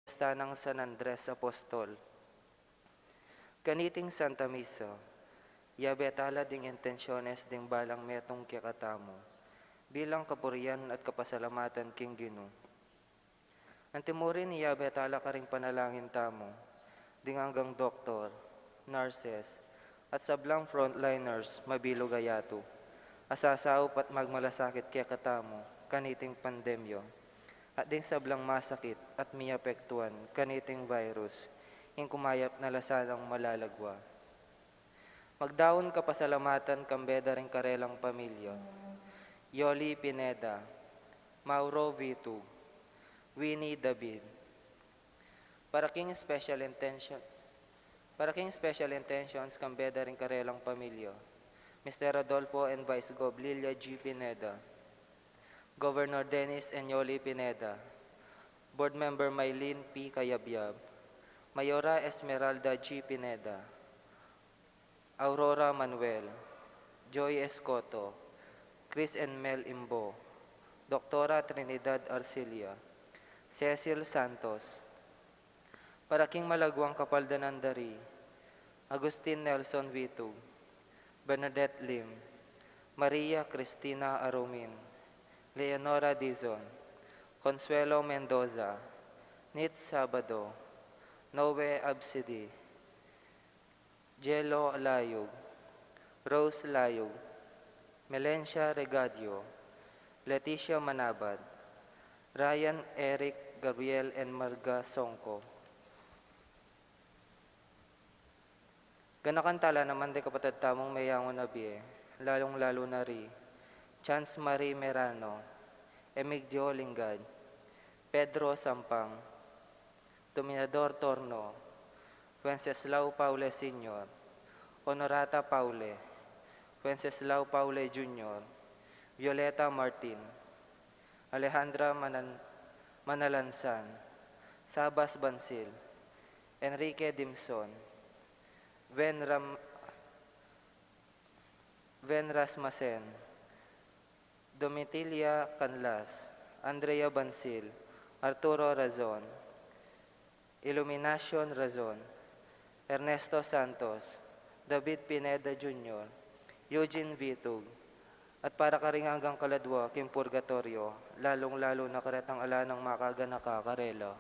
Fiesta ng San Andres Apostol. Kaniting Santa Misa, yabetala ding intensyones ding balang metong kikatamo, bilang kapurian at kapasalamatan king Gino. Antimurin yabetala ka ring panalangin tamo, ding hanggang doktor, nurses, at sablang frontliners mabilo gayato, asasaup at magmalasakit kikatamo, kaniting pandemyo, at ding sablang masakit at miapektuan kaniting virus, ing kumayap na lasanang malalagwa. Magdaon ka pasalamatan kambeda ring karelang pamilya, Yoli Pineda, Mauro Vitu, Winnie David. Para king special intentions kambeda ring karelang pamilya, Mr. Rodolfo and Vice Gov. Lilia G. Pineda, Governor Dennis Enyoli Pineda, Board Member Maylene P. Kayabyab, Mayora Esmeralda G. Pineda, Aurora Manuel, Joy Escoto, Chris and Mel Imbo, Doktora Trinidad Arcilia, Cecil Santos, para king malagwang kapaldanandari, Agustin Nelson Vitug, Bernadette Lim, Maria Cristina Arumin, Leonora Dizon, Consuelo Mendoza, Nit Sabado, Noe Absidi, Jello Layog, Rose Layog, Melencia Regadio, Leticia Manabad, Ryan Eric Gabriel and Marga Songko. Ganakantala naman de kapatid tamong mayangon na biye, lalong-lalo na ri, Chance Marie Merano, Emigdio Lingad, Pedro Sampang, Dominador Torno, Wenceslao Paule Sr., Honorata Paule, Wenceslao Paule Jr., Violeta Martin, Alejandra Manalansan, Sabas Bansil, Enrique Dimson, Ven Rasmasen, Domitilia Canlas, Andrea Bansil, Arturo Razon, Illuminacion Razon, Ernesto Santos, David Pineda Jr., Eugene Vitug, at para ka rin hanggang kaladwa, Kim Purgatorio, lalong-lalo na karetang ala ng makaga nakakarela.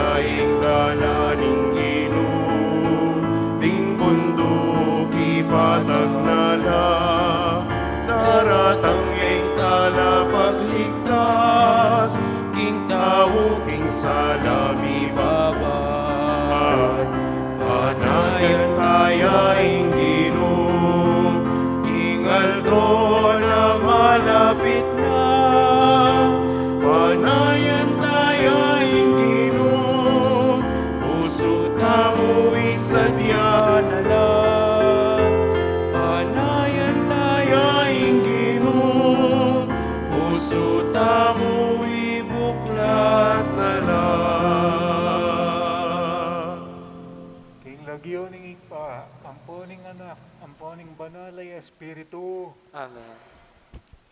daing dalaning ino, ting bundok ipatag nala, daratang ing tala pagligtas, king tao king salami babat. Panayan kaya ing Ginoo, ingal do na malapit na. Panayan tayo ing Ginoo, puso tamo isadya na lang. Panayan tayo ing Ginoo, puso tamo ibuklat na lang. King lagyo ning ikpa, amponing anak, amponing banalay espiritu. Amen.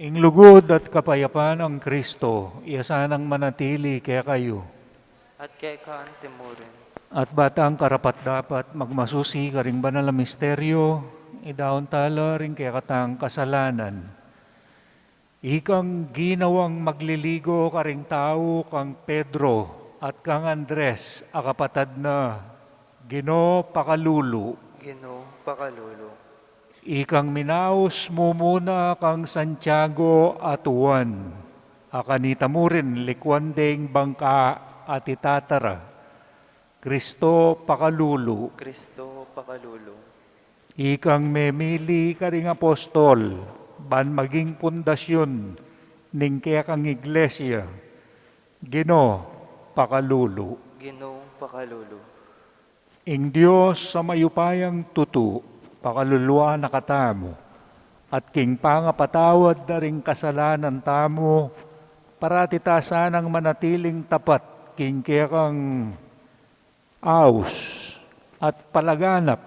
Ing lugod at kapayapaan ng Kristo, iasanang manatili kaya kayo. At kay kaan timurin. At batang karapat dapat magmasusi karing banal na misteryo, idaon tala ring kaya katang kasalanan. Ikang ginawang magliligo karing tao kang Pedro at kang Andres, akapatad na Ginoo pakalulu. Ginoo pakalulu. Ikang minaos mo muna kang Santiago at Juan. Akanita mo rin likwan ding bangka at itatara. Kristo pakalulu. Kristo pakalulu. Ikang memili karing apostol, ban maging pundasyon, ning kaya kang iglesia. Ginoo pakalulu. Ginoo pakalulu. Ing Diyos sa mayupayang tutu, pakaluluwa na katamo, at king pangapatawad na ring kasalanan tamo, parati ta sanang manatiling tapat, king kang aus, at palaganap,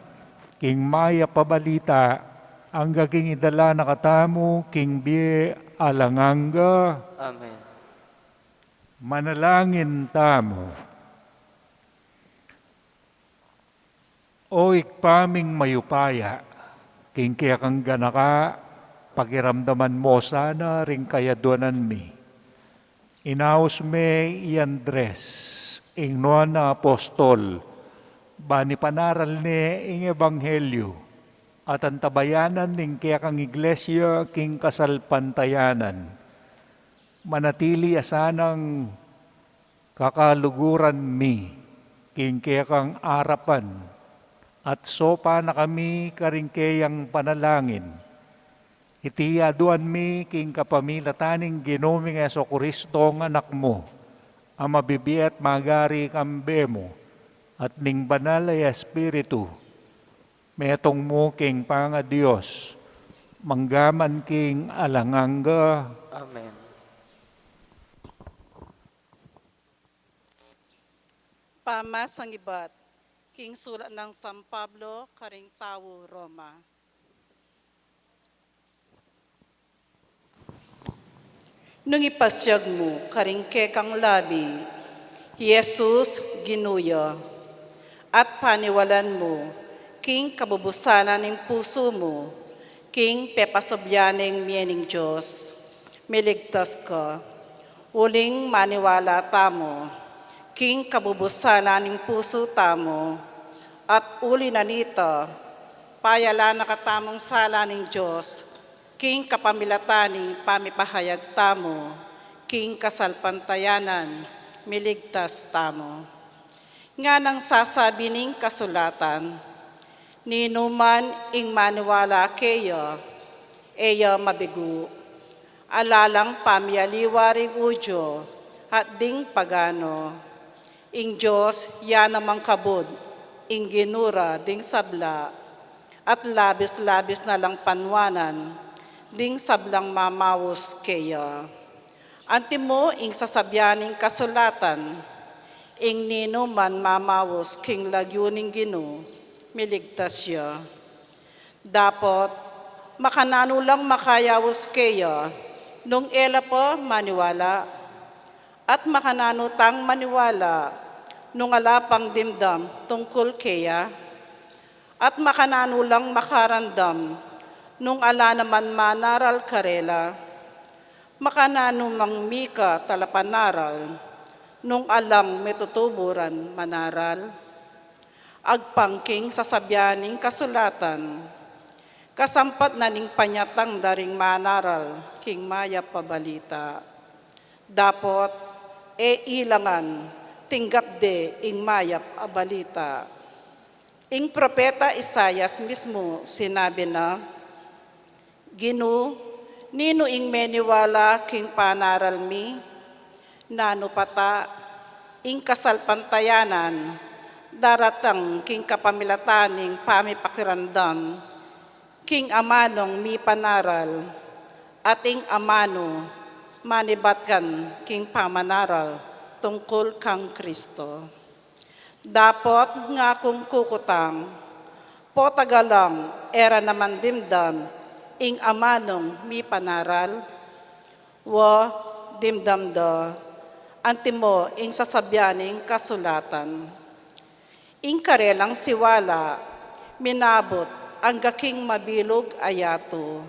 king maya pabalita, ang gaging idala na katamo, king biye alanganga, Amen. manalangin tamo. O ikpaming mayupaya, king kaya kang ganaka, pakiramdaman mo sana ring kayaduanan mi. Inaos me i Andres, ing noan na apostol, bani panaral ni ing ebanghelyo, at ang tabayanan ning kaya kang iglesia, king kasalpantayanan. Manatili asanang kakaluguran mi, king kaya kang arapan, at sopa na kami karingkeyang panalangin. Iti aduan mi king kapamilataning ginoming Heso Kristo ng anak mo, ang mabibiat magari kambe mo, at ning banal ay Espiritu, metong mo king panga Diyos, manggaman king alanganga. Amen. Pamasangibat, king sulat ng San Pablo, karing tao, Roma. Nung ipasyag mo, karing kekang labi, Jesus ginuya, at paniwalan mo, king kabubusalan ng puso mo, king pepasobyaning miyening Diyos, miligtas ka, uling maniwala tamo, king kabubusalan ng puso tamo, at uli na nito, payala na katamong sala ng Diyos, king kapamilataning pamipahayag tamo, king kasalpantayanan, miligtas tamo. Nga nang sasabi ning kasulatan, ninuman ing maniwala kayo, eya mabigu, alalang pamiyaliwaring udyo, at ding pagano, ing Diyos yan namang kabod, ing ginura ding sabla, at labis-labis na lang panwanan, ding sablang mamawos kaya. Antimo ing sasabyaning kasulatan, ing nino man mamawos king lagyuning Ginoo, miligtas siya. Dapat makanano lang makayawos kaya, nung ela po maniwala, at makanano tang maniwala, nung alapang dimdam tungkol kaya, at makanano lang makarandam, nung ala naman manaral karela, makanano mang mika talapanaral, nung alang metutuburan manaral, agpangking sasabyaning kasulatan, kasampat na ning panyatang daring manaral, king maya pabalita. Dapot, ilangan, tinggap de ing mayap abalita. Ing propeta Isayas mismo sinabi na, Ginu, nino ing meniwala king panaral mi, nano pata, ing kasalpantayanan, daratang king kapamilataning pamipakirandam, king amanong mi panaral, ating amano, manibatkan king pamanaral, tungkol kang Kristo. Dapot nga kung kukutang, po tagalang era naman dimdam, ing amanong mi panaral, wa dimdam da, antimo ing sasabyaning kasulatan. Ing karelang siwala, minabot ang gaking mabilog ayato,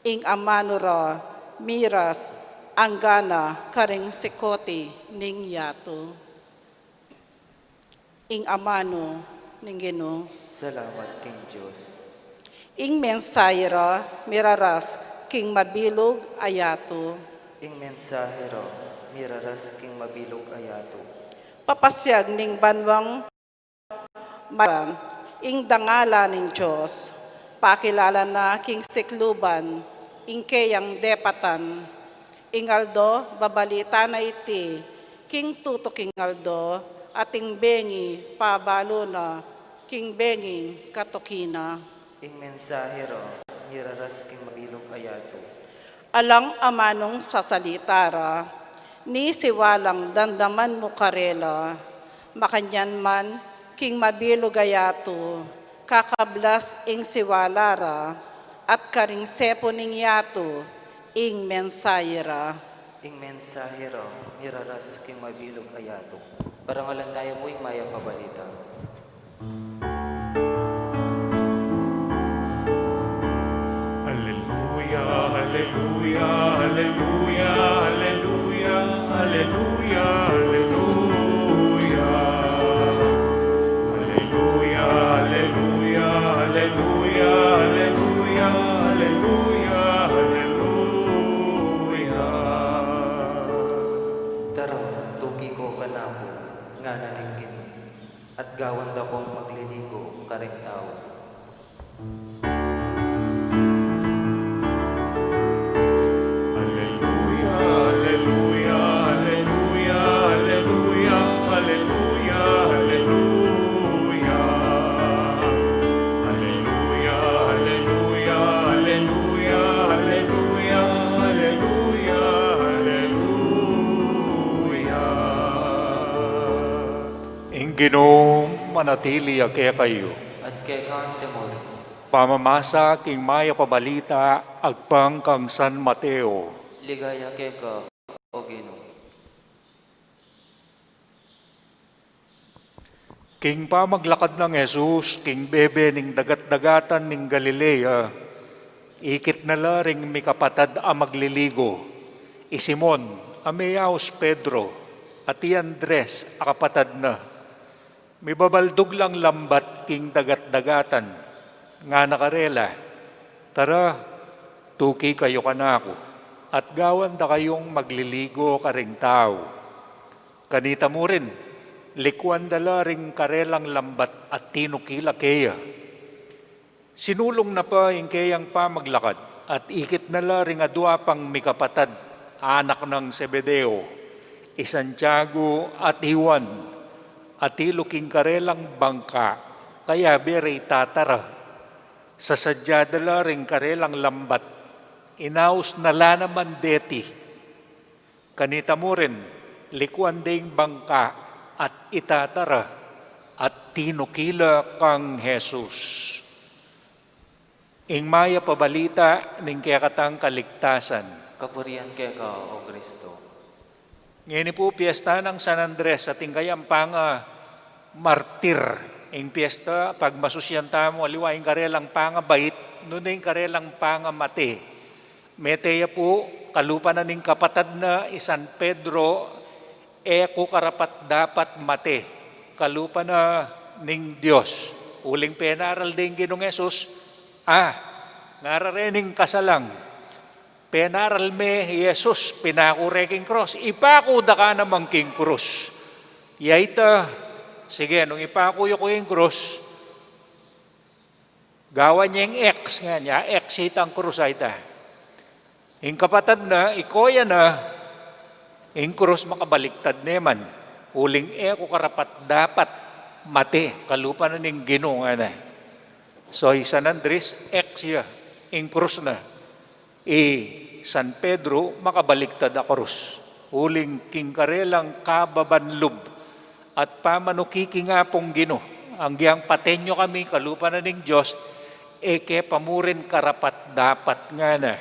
ing amano ra, miras, ang gana karing sikoti ning yato. Ing amano ning Ginoo. Salamat king Diyos. Ing mensahera miraras king mabilog ayato. Ing mensahero, miraras king mabilog ayato. Papasyag ning banwang maran ing dangala ning Diyos. Pakilala na king sikluban ing kayang depatan. Ingaldo babalita na iti king tuto king aldo ating bengi pabalo na king bengi katokina. Ing mensahero, miraras king mabilog ayato. Alang amanong sasalitara, ni siwalang dandaman mo karela, makanyan man king mabilog ayato, kakablas ing siwalara, at karing sepo ning yato, ing mensahera. Ing mensahero, miraras king mabilog ayato. Parangalan tayo mo ing maya pabalita. Hallelujah, hallelujah, hallelujah, hallelujah, hallelujah, hallelujah. Hallelujah, hallelujah, hallelujah, hallelujah, hallelujah, hallelujah. Tara, tugi ko kanako, nga naningin, at gawan da kong magliligo, kareng tao. Hallelujah, hallelujah, hallelujah, hallelujah, hallelujah, hallelujah. Hallelujah, hallelujah, hallelujah, hallelujah, hallelujah, hallelujah. Ing Ginoo manatili kaya kayo. At kay kaan temore, Pamamasa king maya pabalita agpang kang San Mateo. ligaya kay ka, o Ginoo. King pamaglakad ng Jesus, king bebe ning dagat-dagatan ning Galilea, ikit na laring mi kapatad a magliligo. I Simon, Ameaos Pedro, at i Andres a kapatad na. May babaldog lang lambat king dagat-dagatan, nga nakarela. Tara, tuki kayo kanako, at gawan da kayong magliligo karing tao. Kanita mo rin, likuan dala ring karelang lambat at tinukila keya. Sinulong na pa yung keyang pamaglakad at ikit na la ring adwa pang mikapatad, anak ng Zebedeo, Santiago at Juan, at iluking karelang bangka, kaya bere tatara. Sa sadya dala ring karelang lambat, inaus na la naman deti. Kanita mo rin, likuan ding bangka at itatara at tinukila kang Jesus. Ing maya pabalita ning kaya katang kaligtasan. Kapurian kay ka, o Kristo. Ngayon po piyesta ng San Andres at ingkayang panga martir. Ing piyesta pag masusyan tamo aliwa ing karelang panga bait, nun ing karelang panga mate. Meteya po kalupa na ning kapatad na San Pedro, eko karapat dapat mate, kalupa na ning Diyos. Uling penaral din Ginong Yesus, ngararening kasalang, penaral me Yesus, pinakureking cross, ipakuda ka namang king cross. Yaita, sige, nung ipakuyo ko yung cross, gawa niya yung X nga niya, X itang cross ay ta. Yung kapatad na, ikoya na, yung cross makabaliktad naman. Uling eko karapat dapat mate, kalupa na ning Ginoo nga na. So, San Andres, X ya, yung cross na. San Pedro, makabaliktad a cross. Uling kingkarelang kababanlub at pamanukiki nga pong Ginoo. Ang giyang patenyo kami, kalupa na ning Diyos, eke pamurin karapat dapat nga na.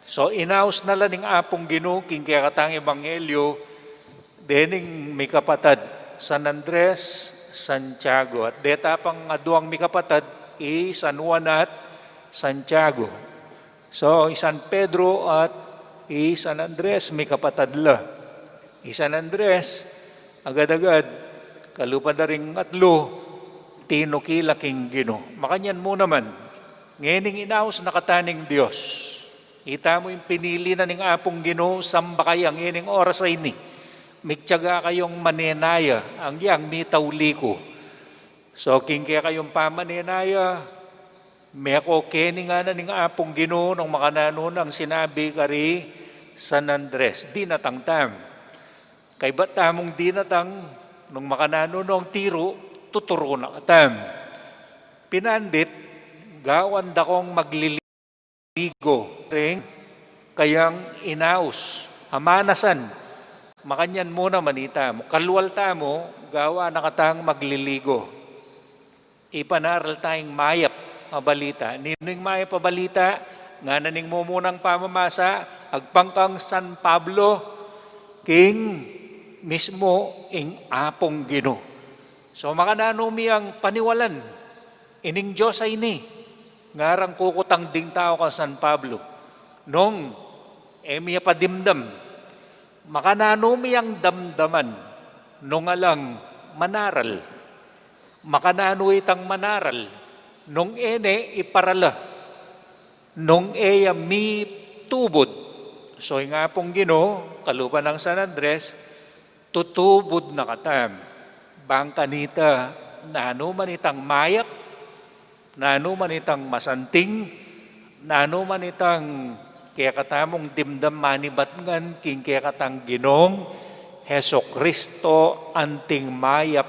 So, inaus na lang ng apong Ginoo, king kaya katang Ebanghelyo, dening may kapatad, San Andres, Santiago. At deta pang aduang may kapatad, San Juan at Santiago. So, San Pedro at San Andres, may kapatad la. San Andres, agad-agad, kalupad na ring atlo, tinukila king Ginoo. Makanyan mo naman, ngening inaus nakataning Diyos. Ita mo yung pinili na ning apong Ginoo, samba kayang ngening oras ay ni. Migtyaga kayong manenaya, ang yang mitawli ko. So, king kaya kayong pamanenaya, may ako keni nga na ning apong Ginoo nung makananon ang sinabi kari San Andres, di natangtam. Kay ba't tamong di natang, nung makananon ang tiro, tuturo na katam. Pinandit, gawan da kong magliligo, ring kayang inaus, amanasan, makanyan mo na manita mo, kalwalta mo, gawa nakatang magliligo. Ipanaral tayong mayap mabalita. Nining mayap mabalita, nga naning mo munang pamamasa, agpangkang San Pablo, king mismo ing apong Ginoo. So makananumi ang paniwalan, ining Diyos ay ni, ngarang kukutang ding tao ka San Pablo. Nung emiya padimdam, makananumi ang damdaman, nung alang manaral. Makanano itang manaral, nung ene iparala, nung eya mi tubod. So nga pong Ginoo, kalupan ng San Andres, tutubod na katam. Bangkanita, nano man itang mayak, nano man itang masanting, nano man itang kaya katamong dimdam manibatngan, king kaya katang Ginoong Heso Kristo anting mayap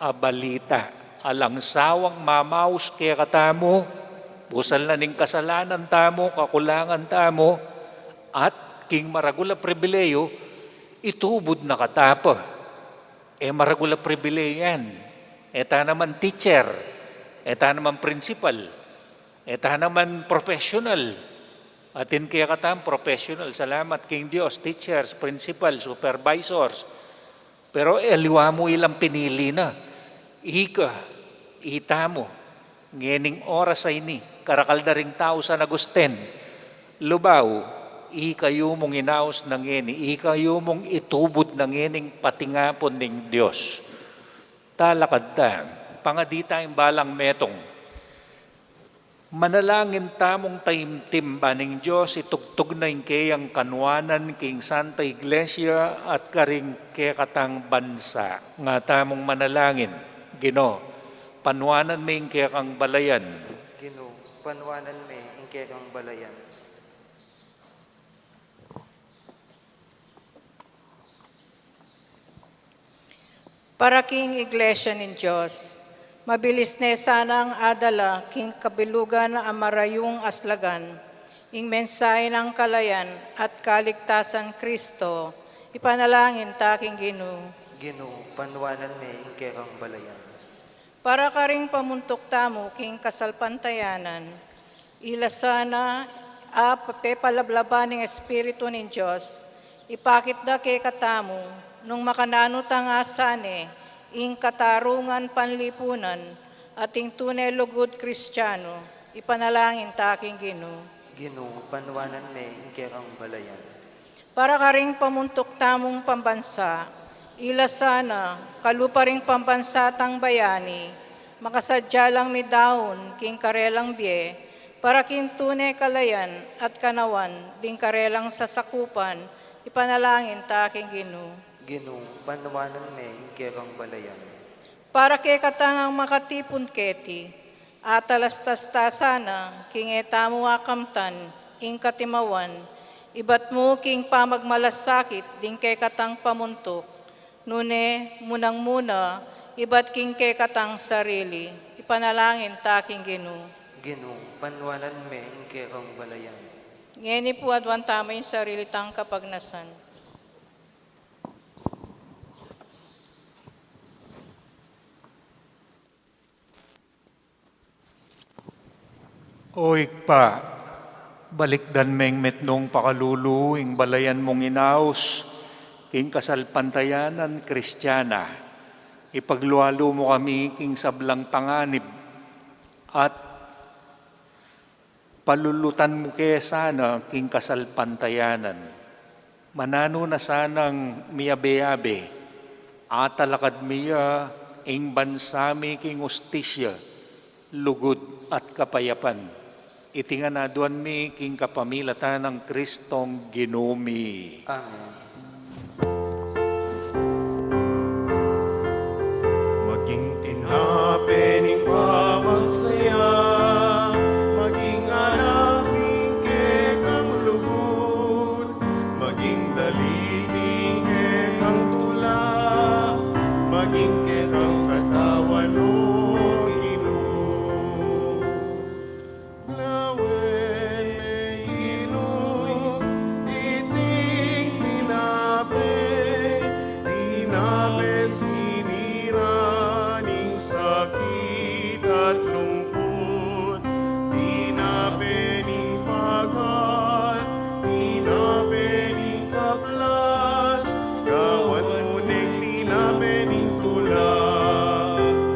abalita. Alang sawang mamaus kaya katamo, busal na ning kasalanan tamo, kakulangan tamo, at king maragula pribileyo, itubod na katapa. Maragula pribileyo yan. Eta naman teacher, eta naman principal, eta naman professional. Atin kaya katam, professional, salamat king Diyos, teachers, principal, supervisors. Pero liwa mo ilang pinili na. Ika, ita mo, ngening oras ay ni, karakaldaring tao San Agustin, lubaw, ikayo mong inaos ng ngeni, ikayo mong itubod ng ngening patingapon ng Diyos. Talakad ta, pangadita yung balang metong, manalangin tamong taimtim ba ng Diyos, itugtog na yung kayang kanwanan, king Santa Iglesia, at karing kekatang bansa. Nga tamong manalangin, Ginoo, panwanan may yung kekang balayan. Ginoo, panwanan me, ingke kang balayan. Para king Iglesia ng Diyos, mabilis na sanang adala king kabilugan na amarayong aslagan, ing mensahe ng kalayan at kaligtasan Kristo, ipanalangin taking Ginoo. Ginoo, panwanan me, ingke kang balayan. Para ka ring pamuntok tamo king kasalpantayanan, ilasana papepalablaban ng Espiritu ng Diyos, ipakit da kay katamo, nung makananutang asane, ing katarungan panlipunan, ating tunay lugod Kristiyano, ipanalangin taking Ginoo. Ginoo, panwanan me, ingke kang balayan. Para ka ring pamuntok tamong pambansa, ila sana, kaluparing pambansatang bayani, makasadya lang mi daon, king karelang bie, para king tunay kalayan at kanawan, ding karelang sasakupan, ipanalangin ta king Ginoo. Ginoo, banwanan me ingkekang balayan. Para kay katangang makatipon keti, atalastastasana, king etamu akamtan, ing katimawan, ibat mo king pamagmalasakit, ding kay katang pamuntok, nune munang muna, ibat king kay katang sarili, ipanalangin ta king Ginoo. Ginoo, banwanan me ingkekang balayan. Ngeni po adwan tama yung sarili tang kapagnasan. Oik pa, balikdan meng metnong pakalulu, ing balayan mong inaos, king kasalpantayanan Kristiyana, ipaglualo mo kami king sablang panganib, at palulutan mo kaya sana king kasalpantayanan. Manano na sanang miyabe-yabe, atalakad miya ing bansami king ustisya, lugod at kapayapan. Itingan na duwan mi king kapamilatan ng Kristong Ginumi. Amen. Maging tinapening pamagsaya, maging anaking kekang lugod, maging daliling kekang tula, maging kekang katawan o Ginoo. Lawen may Ginoo, iting tinape siniraning sakit at lungkot, tinape ning pagal, tinape ning kaplas, gawan mo ning tinape ning tula,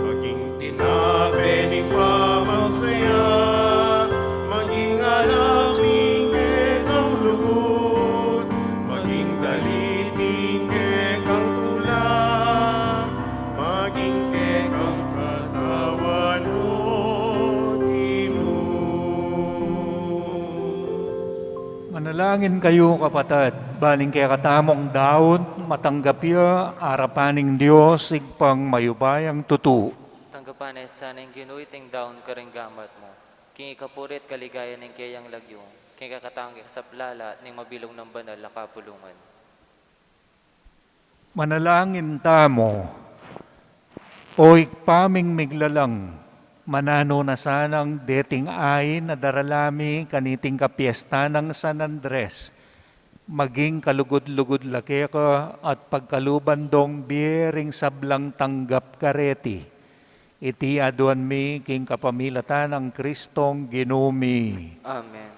maging tinape ning pamagsaya, maging alak ning kekang lugod, maging dalit ning kekang tula, maging kekang katawan o Ginoo. Manalangin kayo kapatid, baling kaya katamong daon, matanggapya, arapaning Diyos, igpang mayubayang tutu. Tanggapan ay sana yung Ginoo iting daon karinggamat mo. King ikapurit kaligaya ng kayang lagyo. King kakatanggi sa plala ning mabilong ng banal na kapulungan. Manalangin tamo, o ikpaming miglalang, manano na sanang deting ay na daralami kaniting kapiesta ng San Andres, maging kalugod-lugod laki ka at pagkalubandong biering sablang tanggap kareti. Iti aduan mi king kapamilatan ng Kristong Ginumi. Amen.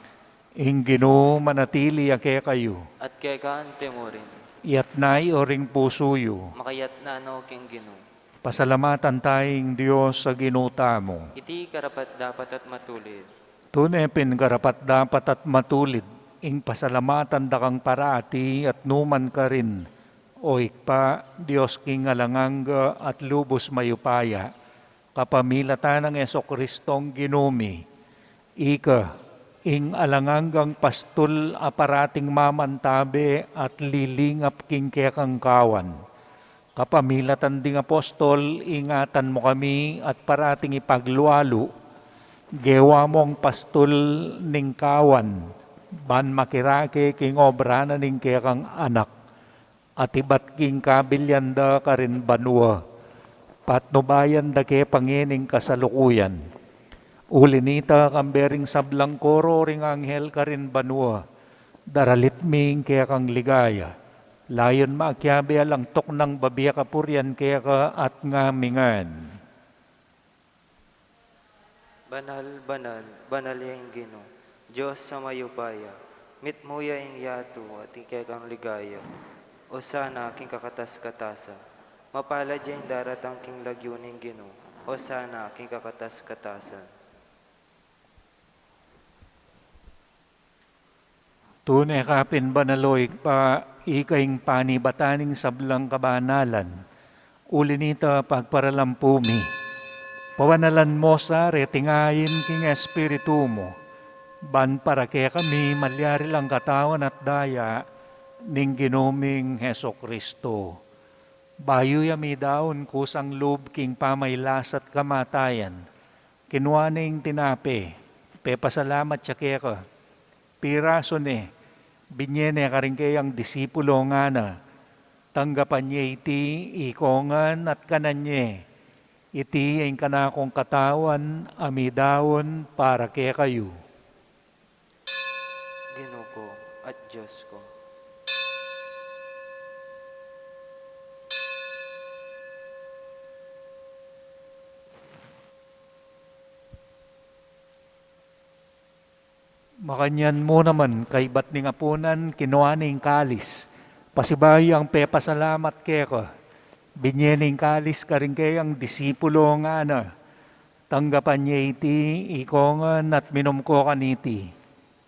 Ing Ginoo manatili ake kayo. At kaya kaante mo rin, Yatnay oring pusuyo. makayat na ano king Ginoo. Pasalamatan tayong Diyos sa ginuta mo. Iti karapat dapat at matulid. Tunepin karapat dapat at matulid. Ing pasalamatan dakang paraati at numan ka rin. O ikpa, Diyos king alanganga at lubos mayupaya. Kapamilatan ng Yeso-Kristong Ginumi. Ika, ing alanganggang pastul aparating mamantabe at lilingap king kekang kawan. Kapamilatan ding apostol, ingatan mo kami at parating ipaglualo. Gewa mong pastul ning kawan, ban makirake king obra na ning kekang anak. At ibat king kabilyanda ka rin banwa. Patnubayan da ke pangining kasalukuyan. Ulinita kambering sablang koro ring anghel ka rin banwa. Daralit ming kaya kang ligaya. Layon maakyabe alang tok ng babiya kapuryan kaya ka at ngamingan. Banal, banal, banal yung Ginoo. Diyos sa mayupaya. Mitmuya yung yato at ikekang ligaya. O sana aking kakatas-katasa. Mapala dyan daratang king lagyo ng Ginoo. O sana aking kakatas-katasan. Tunay kapin banaloy pa ikaing panibataning sablang kabanalan. Uli nita pagparalampumi. Pawanalan mo sa retingayin king espiritu mo. Ban para kaya kami malyari lang katawan at daya ning ginoming Heso Kristo. Bayo yami daon kusang loob king pamaylas at kamatayan. Kinuaning tinape, pepasalamat siya kaya ka. Piraso ne, binyene ka rin kayang disipulo nga na, tanggapan niya iti ikongan at kananye, iti ang kanakong katawan, amidawon para kaya kayo. Ginoo ko at Diyos ko. Makanyan mo naman kay ba't ni ngapunan kinuaning kalis. Pasibayo ang pepasalamat keko. Binyening kalis ka rin kayang disipulo nga na. Tanggapan niya iti ikongan at minumko kaniti.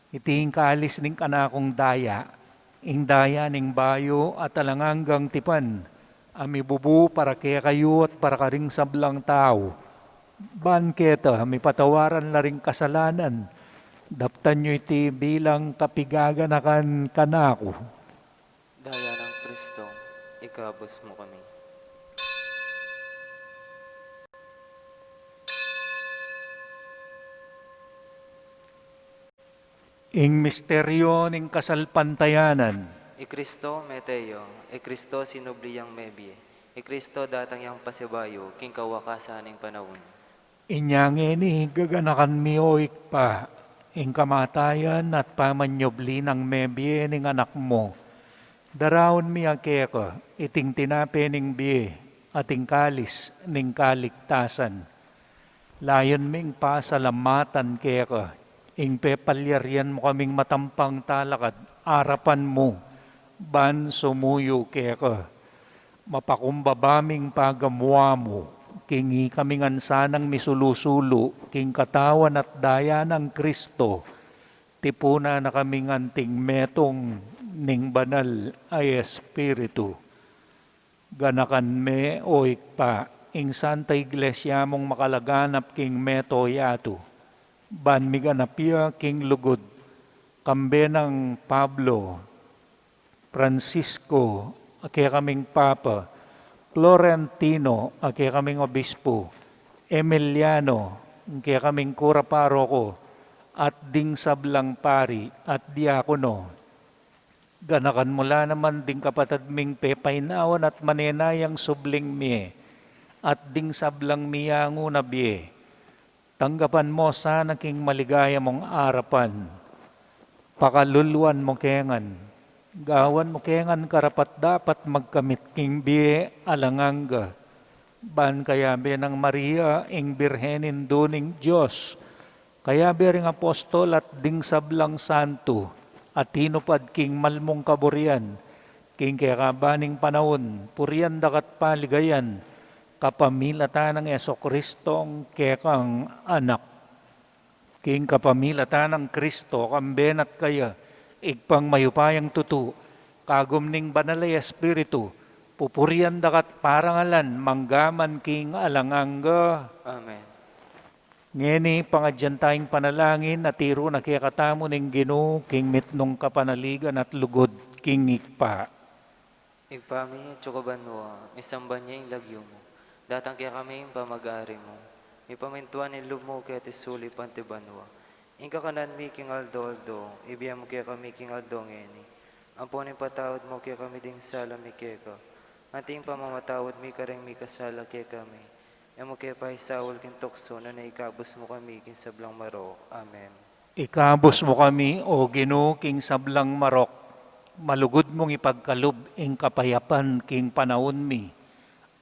Iti ang kalis ning kanakong daya. Ing daya ning bayo at alanganggang tipan. Amibubu para kaya kayo at para karing sablang tao. Ban keta, may patawaran na ring kasalanan. Daptan nyo iti bilang kapigaganakan kanako. Daya ng Kristo, ikabos mo kami. Ing misteryo ning kasalpantayanan. Kristo meteo, Kristo sinubliyang mebie, Kristo datang yang pasibayo, king kawakasan ng panahon. Inyangin ni gaganakan miyoik pa. Ing kamatayan at pamanyobli ng mebie ning anak mo. Darawon mi akeko, iting tinape ning bie, ating kalis ning kaligtasan. Layon ming pasalamatan keko, ing pepalyarian mo kaming matampang talakad, arapan mo, ban sumuyo keko. Mapakumbabaming pagamwa mo, kingi kaming ansanang misulusulu, king katawan at daya ng Kristo, tipuna na kaming anting metong ning banal ay Espiritu. Ganakan me o ikpa, ing Santa Iglesia mong makalaganap king meto yato, ban miganapya king lugod, kambe ng Pablo, Francisco, kaya kaming Papa, Florentino, kaya kaming obispo, Emiliano, kaya kaming kura paroko, at ding sablang pari at diakono. Ganakan mula naman ding kapatid ming pepainawan at manenayang subling miye, at ding sablang miyango na biye. Tanggapan mo sana king maligaya mong arapan, pakaluluan mo kengan. Gawan mo kengan karapat dapat magkamit king biye alanganga. Ban kaya be ng Maria ing birhenin duning Diyos. Kaya be ring apostol at ding sablang santo. At hinupad king malmong kaburian. King kaya kabaning panahon. Purian dakat paligayan. Kapamilatan ng Yeso Kristong kekang anak. King kapamilatan ng Kristo kambenat kaya. Igpang mayupayang tutu, kagum ning banalay espiritu, pupurian dakat parangalan, manggaman king alanganga. Amen. Ngeni pangadyantayang panalangin at tiro na kaya katamo ning Ginoo king mitnong kapanaligan at lugod king ikpa. Igpami, tsukaban mo, isamban niya yung lagyo mo. Datang kaya kami yung pamag-ari mo. Ipamintuan ni lumo kaya tisuli pantibanwa. Ingka kanan mi king aldo, ibiyam mo kaya kami king aldo ngeni. Amponin patawad mo kaya kami ding sala mi kaya ka. Anting pamamatawad mi kareng mi kasala kaya kami. Emo kaya pahisawal king tukso na naikabos mo kami king sablang maro. Amen. Ikabos mo kami, o Ginoo king sablang marok, malugod mong ipagkalob ing kapayapan king panahon mi.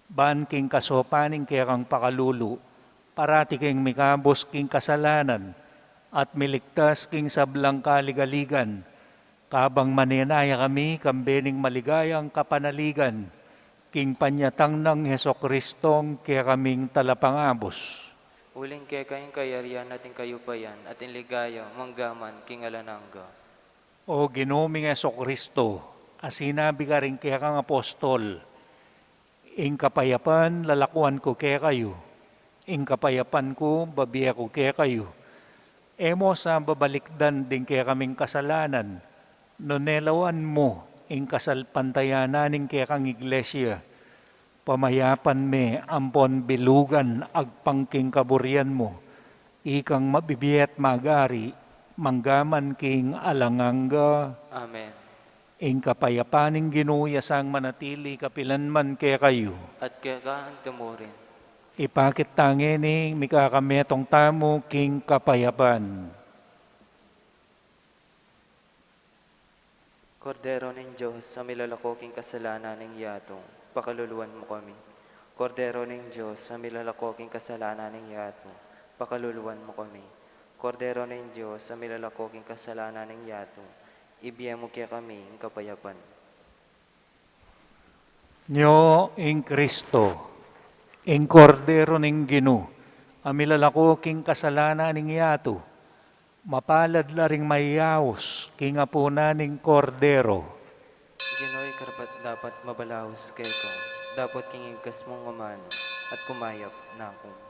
Ban king kasopaning kaya kang pakalulu, parati king mikabos king kasalanan, at miligtas king sablang kaligaligan, kabang manenaya kami kambening maligayang kapanaligan, king panyatang ng Heso Kristong kaya kaming talapangabos. Uling kaya kayong kayarian natin kayo pa yan at inligaya, manggaman king alanangga. O Ginoong Kristo, sinabi ka rin kaya kang apostol, ing kapayapan lalakuan ko kaya kayo, ing kapayapan ko babiya ko kaya kayo. Emo sa babalikdan din kaya kaming kasalanan, no nelawan mo ing kasalpantayanan kaya kang iglesia, pamayapan me ampon bilugan agpangking kaburian mo, ikang mabibiyat magari, manggaman king alanganga. Amen. Ing kapayapaning ginuyasang manatili kapilanman kaya kayo. At kaya ka ang timurin. Ipakit tangining mikakametong tamo king kapayapan. Kordero ng Diyos, sa milalakoking kasalanan ng yatong, pakaluluwan mo kami. Kordero ng Diyos, sa milalakoking kasalanan ng yatong, pakaluluwan mo kami. Kordero ng Diyos, sa milalakoking kasalanan ng yatong, ibigay mo kaya kami ang kapayapan. Nyo ing Kristo, ing kordero ning Ginu, amilalako king kasalanan ning yato, mapalad la ring mayaos king apuna ning kordero. Ginoy karapat dapat mabalahos kay ko, dapat kingigkas mong umano at kumayap na ako.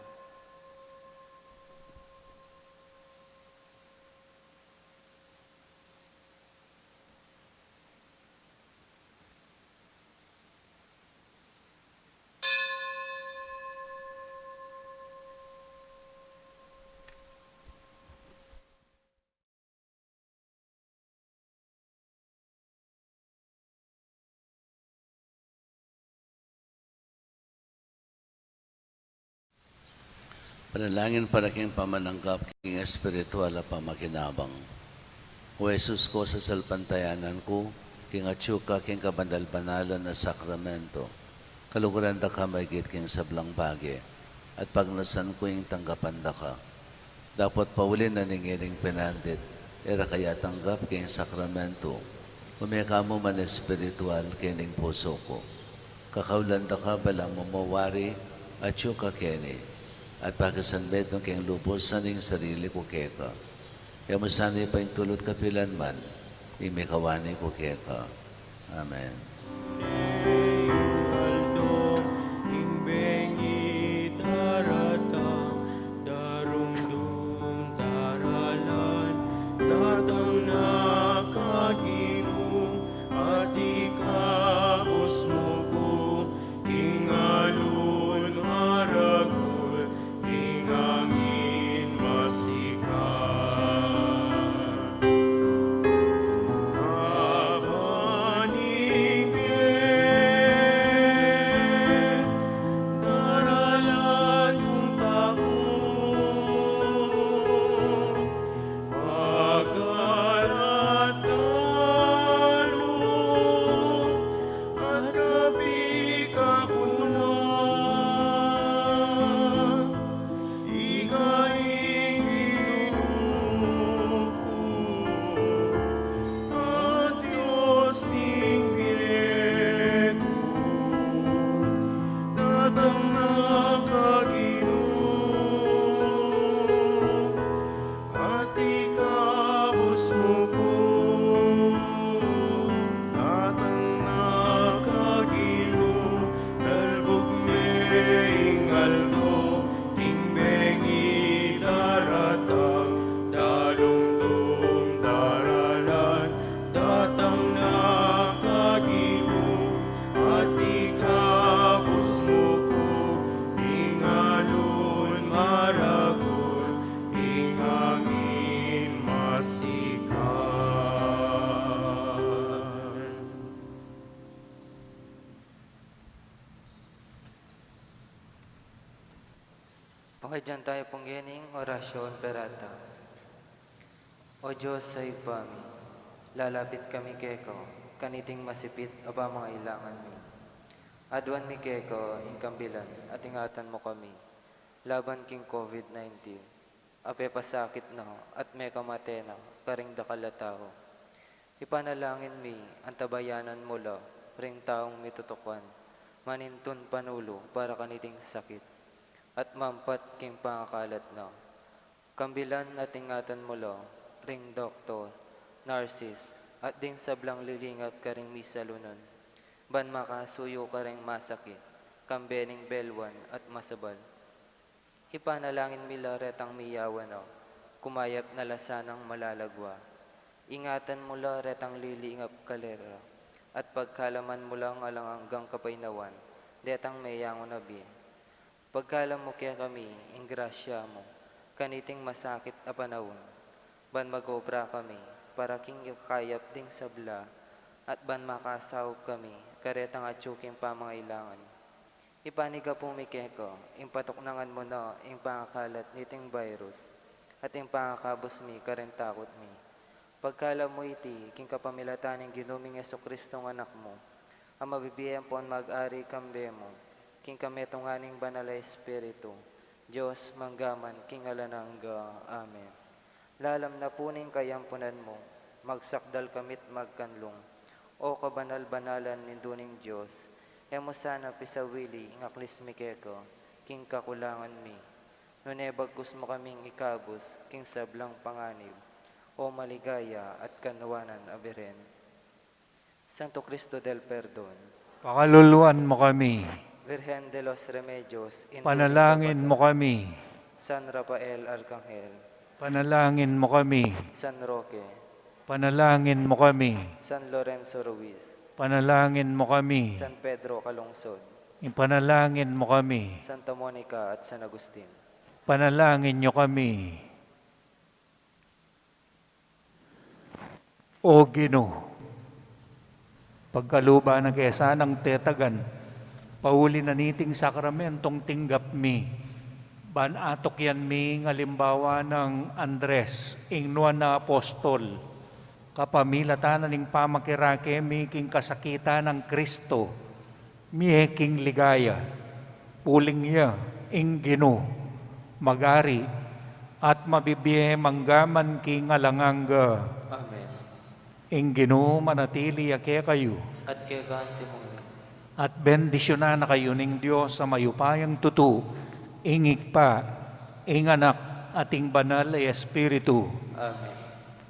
Panalangin para king pamananggap king espiritual at pamakinabang. O Jesus ko sa salpantayanan ko, king atyuka king kabandal-banalan na sakramento, kaluguran da ka maigit king sablang bagi, at pagnasan ko yung tanggapan da ka. Dapat paulin na ningiling pinandit, era kaya tanggap king sakramento, umeka mo man espiritual kining puso ko. Kakaulan da ka balang mamawari, atyuka kini, at pagkasanbet ng keng lupos sa ning sarili ko keka. Kaya masanay pa yung tulot kapilan man, imikawani ko keka. Amen. Aldo, ingbengi daratang, darumdum daralan, datang na kaginong, at ikapos mo ko, ingalun maragul, ingangin masikat. Kapaningin, daralan kong takot, pagkalat talong, at kabikakunan, ikaing inukol, at Diyos ning direkon, datang na kaginoo, at ikabos mo ko, datang na kaginoo, dalbog me ingaldo, ingbengi daratang, dalumdum daralan, datang na kaginoo, at ikapos mo ko, ingalun maragol, ingangin masikan. Okay, dyan tayo pong gining orasyon perata. O Diyos sa ipami, lalapit kami keko, kaniting masipit aba mga ilangan mi. Adwan mi keko, ingkambilan, at ingatan mo kami. Laban king COVID-19, ape pasakit na at may kamate na, karing dakalataho. Ipanalangin mi, ang tabayanan mo lo, ring taong mitutukan, manintun panulo para kaniting sakit. At mampat king pangakalat na. Kambilan at ingatan mo lo, ring doktor, nurses, at ding sablang lilingap ka ring misalunan. Ban makasuyo ka ring masakit, kambening belwan at masabal. Ipanalangin mila retang miyawan o, kumayap na lasanang malalagwa. Ingatan mula retang lilingap kalera, at pagkalaman mula alang hanggang kapaynawan, detang mayango nabi. Pagkalam mo kaya kami, ingrasya mo, kaniting masakit a panahon. Ban magobra kami, para king kayap ding sabla, at ban makasawag kami, karetang atsuking pamangailangan. Ipaniga pumikeko, impatuknangan mo na, ing pangakalat niting virus, at ing pangakabos mi, karentakot mi. Pagkalam mo iti, king kapamilataning ginuming Yesu-Kristong anak mo, ang mabibiyang po ang mag-ari kambe mo, king kametunganing banal na Espiritu, Diyos manggaman, king alanangga. Amen. Lalam na puning kayampunan mo, magsakdal kamit magkanlong, o kabanal-banalan ninduning Diyos, emo sana pisawili ngaklis mikeko, king kakulangan mi. Nunebagkus mo kaming ikabos, king sablang panganib, o maligaya at kanwanan abiren. Santo Cristo del Perdon, Pakaluluan mo kami. Virgen de los Remedios, Panalangin mo kami. San Rafael Arcangel, Panalangin mo kami. San Roque, Panalangin mo kami. San Lorenzo Ruiz, Panalangin mo kami. San Pedro Calungsod, Ipanalangin mo kami. Santa Monica at San Agustin. Panalangin niyo kami. O Ginoo, pagkaluba ng kesa ng tetagan, pauli na niting sakramentong tinggap mi, ban atok yan mi ngalimbawa ng Andres, ingnuan na apostol, kapamilatan ning pamakirake mi king kasakita ng Kristo, mi king ligaya, puling ya, ing Ginoo, magari, at mabibiye manggaman king alanganga, Amen. ing Ginoo manatili ake kayo, At kay ganti mo, at bendisyonan na kayo ning Diyos sa mayupayang tutu, ingig pa, ing anak, ating banal ay Espiritu. Amen.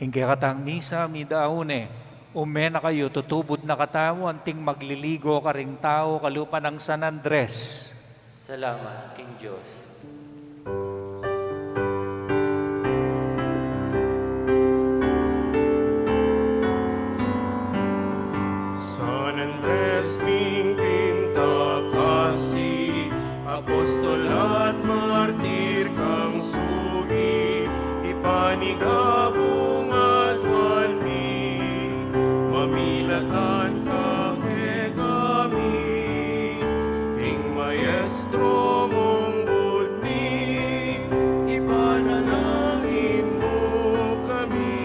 Ing katang misa midaune, umena kayo, tutubod na katawo, anting magliligo ka ring tao, kalupa ng San Andres. Salamat, King Diyos. San Andres ming pinta kasi, apostol at martir kang sugi, ipanigabong at walmi, mamilatan ka ke kami, king maestro mong budni, ipanalangin mo kami.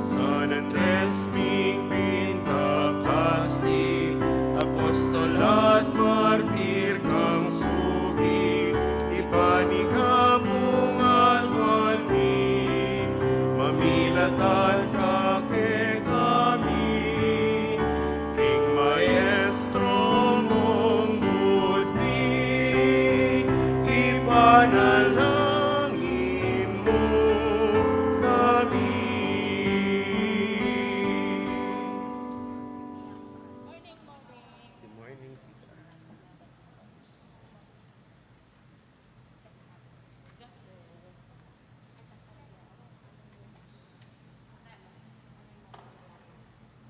San Andres ming pinta kasi, apostol at martir kang sugi, ipanigabong at walmi, mamilatan